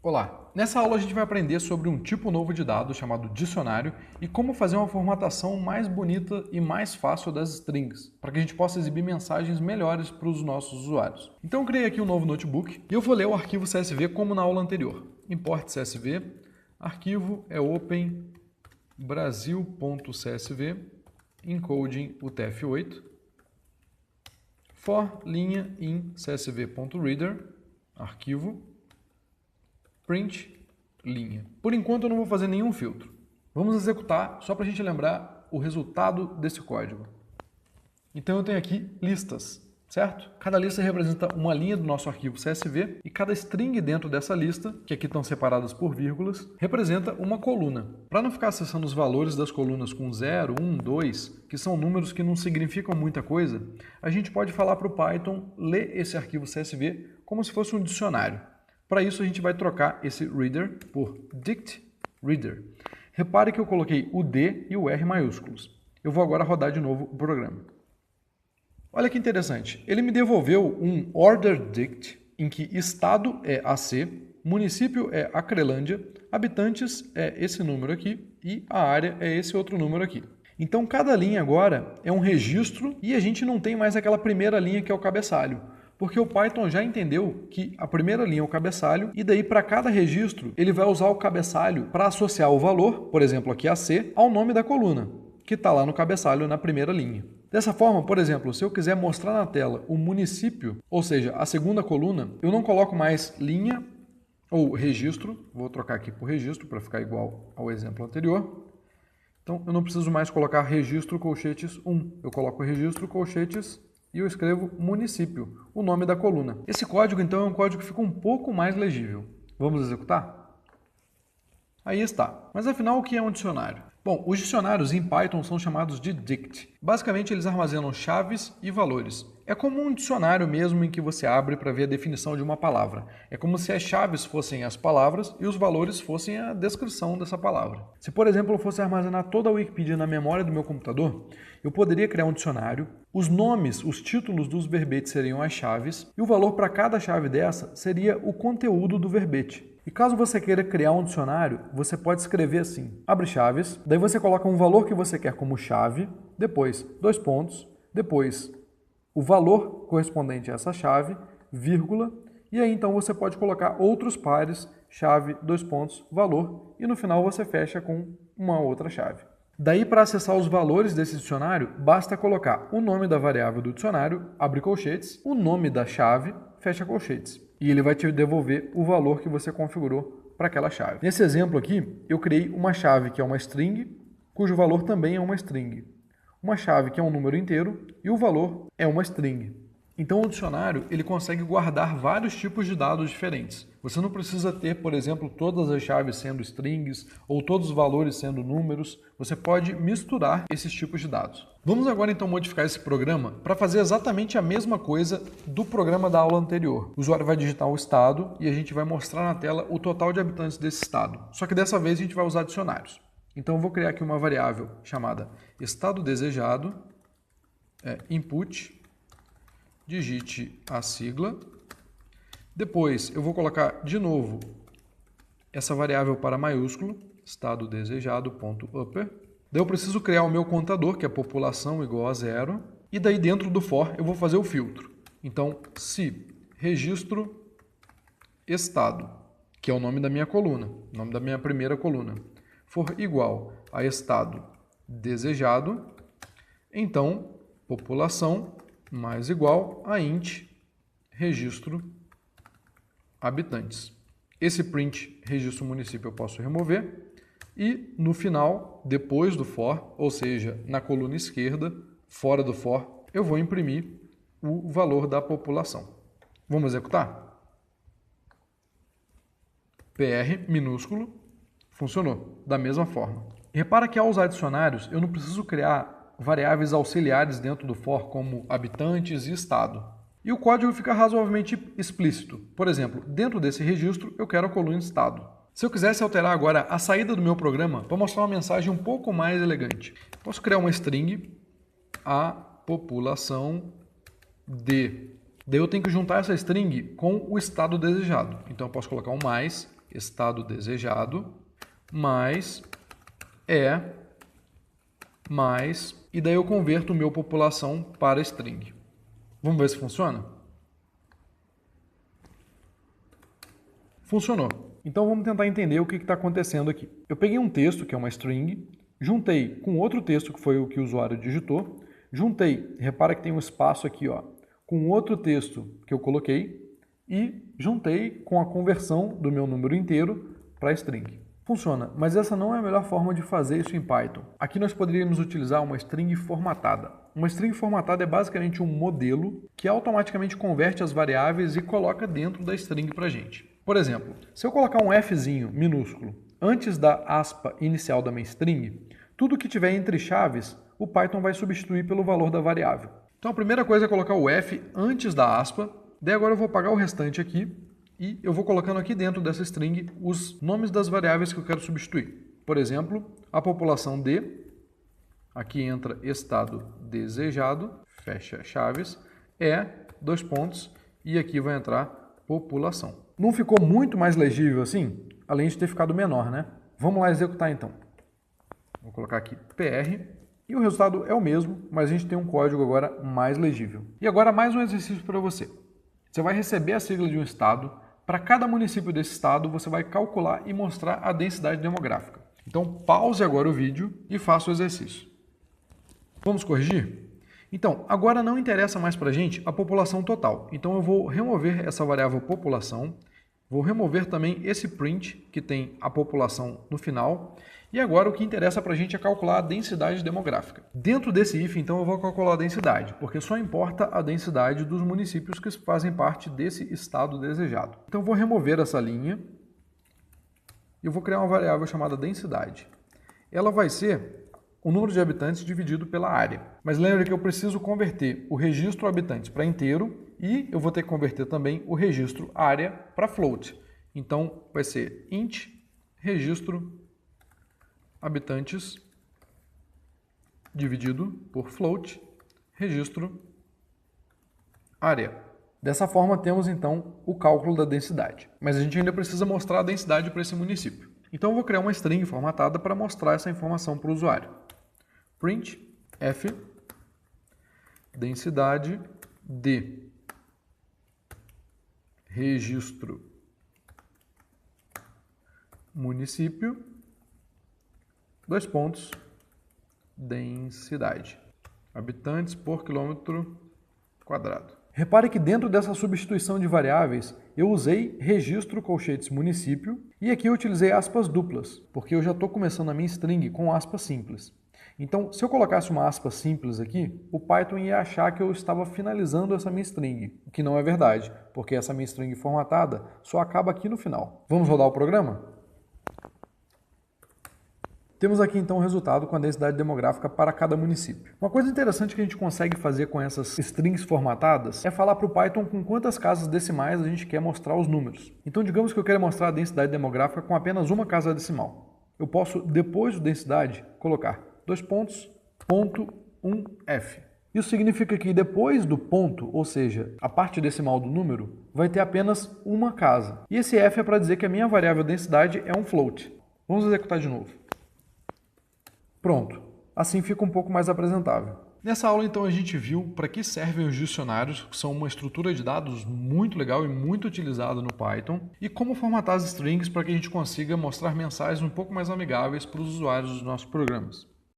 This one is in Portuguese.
Olá! Nessa aula a gente vai aprender sobre um tipo novo de dado chamado dicionário e como fazer uma formatação mais bonita e mais fácil das strings, para que a gente possa exibir mensagens melhores para os nossos usuários. Então eu criei aqui um novo notebook e eu vou ler o arquivo CSV como na aula anterior. Import CSV, arquivo é open brasil.csv, encoding UTF-8, for linha in csv.reader, arquivo, print, linha. Por enquanto eu não vou fazer nenhum filtro. Vamos executar só para a gente lembrar o resultado desse código. Então eu tenho aqui listas, certo? Cada lista representa uma linha do nosso arquivo CSV e cada string dentro dessa lista, que aqui estão separadas por vírgulas, representa uma coluna. Para não ficar acessando os valores das colunas com 0, 1, 2, que são números que não significam muita coisa, a gente pode falar para o Python ler esse arquivo CSV como se fosse um dicionário. Para isso, a gente vai trocar esse reader por dict reader. Repare que eu coloquei o D e o R maiúsculos. Eu vou agora rodar de novo o programa. Olha que interessante. Ele me devolveu um order dict em que estado é AC, município é Acrelândia, habitantes é esse número aqui e a área é esse outro número aqui. Então, cada linha agora é um registro e a gente não tem mais aquela primeira linha que é o cabeçalho. Porque o Python já entendeu que a primeira linha é o cabeçalho e daí para cada registro ele vai usar o cabeçalho para associar o valor, por exemplo aqui AC, ao nome da coluna, que está lá no cabeçalho na primeira linha. Dessa forma, por exemplo, se eu quiser mostrar na tela o município, ou seja, a segunda coluna, eu não coloco mais linha ou registro, vou trocar aqui por registro para ficar igual ao exemplo anterior. Então eu não preciso mais colocar registro colchetes 1, eu coloco registro colchetes e eu escrevo município, o nome da coluna. Esse código, então, é um código que fica um pouco mais legível. Vamos executar? Aí está. Mas afinal, o que é um dicionário? Bom, os dicionários em Python são chamados de dict. Basicamente, eles armazenam chaves e valores. É como um dicionário mesmo em que você abre para ver a definição de uma palavra. É como se as chaves fossem as palavras e os valores fossem a descrição dessa palavra. Se, por exemplo, eu fosse armazenar toda a Wikipedia na memória do meu computador, eu poderia criar um dicionário, os nomes, os títulos dos verbetes seriam as chaves e o valor para cada chave dessa seria o conteúdo do verbete. E caso você queira criar um dicionário, você pode escrever assim, abre chaves, daí você coloca um valor que você quer como chave, depois dois pontos, depois o valor correspondente a essa chave, vírgula, e aí então você pode colocar outros pares, chave, dois pontos, valor, e no final você fecha com uma outra chave. Daí, para acessar os valores desse dicionário, basta colocar o nome da variável do dicionário, abre colchetes, o nome da chave, fecha colchetes. E ele vai te devolver o valor que você configurou para aquela chave. Nesse exemplo aqui, eu criei uma chave que é uma string, cujo valor também é uma string. Uma chave que é um número inteiro e o valor é uma string. Então o dicionário ele consegue guardar vários tipos de dados diferentes. Você não precisa ter, por exemplo, todas as chaves sendo strings ou todos os valores sendo números. Você pode misturar esses tipos de dados. Vamos agora então modificar esse programa para fazer exatamente a mesma coisa do programa da aula anterior. O usuário vai digitar o estado e a gente vai mostrar na tela o total de habitantes desse estado. Só que dessa vez a gente vai usar dicionários. Então eu vou criar aqui uma variável chamada estado desejado, input, digite a sigla. Depois eu vou colocar de novo essa variável para maiúsculo, estado desejado.upper. Daí eu preciso criar o meu contador, que é população igual a 0. E daí dentro do for eu vou fazer o filtro. Então, se registro estado, que é o nome da minha coluna, o nome da minha primeira coluna, for igual a estado desejado, então população mais igual a int registro habitantes. Esse print registro município eu posso remover e no final, depois do for, ou seja, na coluna esquerda, fora do for, eu vou imprimir o valor da população. Vamos executar? PR minúsculo, funcionou da mesma forma. Repara que ao usar dicionários, eu não preciso criar variáveis auxiliares dentro do for, como habitantes e estado. E o código fica razoavelmente explícito. Por exemplo, dentro desse registro, eu quero a coluna estado. Se eu quisesse alterar agora a saída do meu programa para mostrar uma mensagem um pouco mais elegante, posso criar uma string, a população de. Daí eu tenho que juntar essa string com o estado desejado. Então eu posso colocar um mais, estado desejado, mais e daí eu converto o meu população para string. Vamos ver se funciona? Funcionou. Então vamos tentar entender o que está acontecendo aqui. Eu peguei um texto, que é uma string, juntei com outro texto, que foi o que o usuário digitou, juntei, repara que tem um espaço aqui, ó, com outro texto que eu coloquei e juntei com a conversão do meu número inteiro para string. Funciona, mas essa não é a melhor forma de fazer isso em Python. Aqui nós poderíamos utilizar uma string formatada. Uma string formatada é basicamente um modelo que automaticamente converte as variáveis e coloca dentro da string para a gente. Por exemplo, se eu colocar um Fzinho minúsculo antes da aspa inicial da minha string, tudo que tiver entre chaves, o Python vai substituir pelo valor da variável. Então a primeira coisa é colocar o F antes da aspa, daí agora eu vou apagar o restante aqui e eu vou colocando aqui dentro dessa string os nomes das variáveis que eu quero substituir. Por exemplo, a população D, aqui entra estado desejado, fecha chaves, dois pontos, e aqui vai entrar população. Não ficou muito mais legível assim? Além de ter ficado menor, né? Vamos lá executar então. Vou colocar aqui PR e o resultado é o mesmo, mas a gente tem um código agora mais legível. E agora mais um exercício para você. Você vai receber a sigla de um estado. Para cada município desse estado, você vai calcular e mostrar a densidade demográfica. Então pause agora o vídeo e faça o exercício. Vamos corrigir? Então, agora não interessa mais para a gente a população total. Então eu vou remover essa variável população. Vou remover também esse print, que tem a população no final. E agora o que interessa para a gente é calcular a densidade demográfica. Dentro desse if, então, eu vou calcular a densidade, porque só importa a densidade dos municípios que fazem parte desse estado desejado. Então eu vou remover essa linha e eu vou criar uma variável chamada densidade. Ela vai ser o número de habitantes dividido pela área. Mas lembre que eu preciso converter o registro habitantes para inteiro e eu vou ter que converter também o registro área para float. Então vai ser int registro habitantes dividido por float registro área. Dessa forma temos então o cálculo da densidade. Mas a gente ainda precisa mostrar a densidade para esse município. Então eu vou criar uma string formatada para mostrar essa informação para o usuário. Print f densidade de registro município, dois pontos, densidade, habitantes por quilômetro quadrado. Repare que dentro dessa substituição de variáveis, eu usei registro colchetes município e aqui eu utilizei aspas duplas, porque eu já estou começando a minha string com aspas simples. Então, se eu colocasse uma aspa simples aqui, o Python ia achar que eu estava finalizando essa minha string, o que não é verdade, porque essa minha string formatada só acaba aqui no final. Vamos rodar o programa? Temos aqui então o resultado com a densidade demográfica para cada município. Uma coisa interessante que a gente consegue fazer com essas strings formatadas é falar para o Python com quantas casas decimais a gente quer mostrar os números. Então digamos que eu quero mostrar a densidade demográfica com apenas uma casa decimal. Eu posso, depois do densidade, colocar dois pontos, ponto 1f. Isso significa que depois do ponto, ou seja, a parte decimal do número, vai ter apenas uma casa. E esse f é para dizer que a minha variável densidade é um float. Vamos executar de novo. Pronto, assim fica um pouco mais apresentável. Nessa aula, então, a gente viu para que servem os dicionários, que são uma estrutura de dados muito legal e muito utilizada no Python, e como formatar as strings para que a gente consiga mostrar mensagens um pouco mais amigáveis para os usuários dos nossos programas.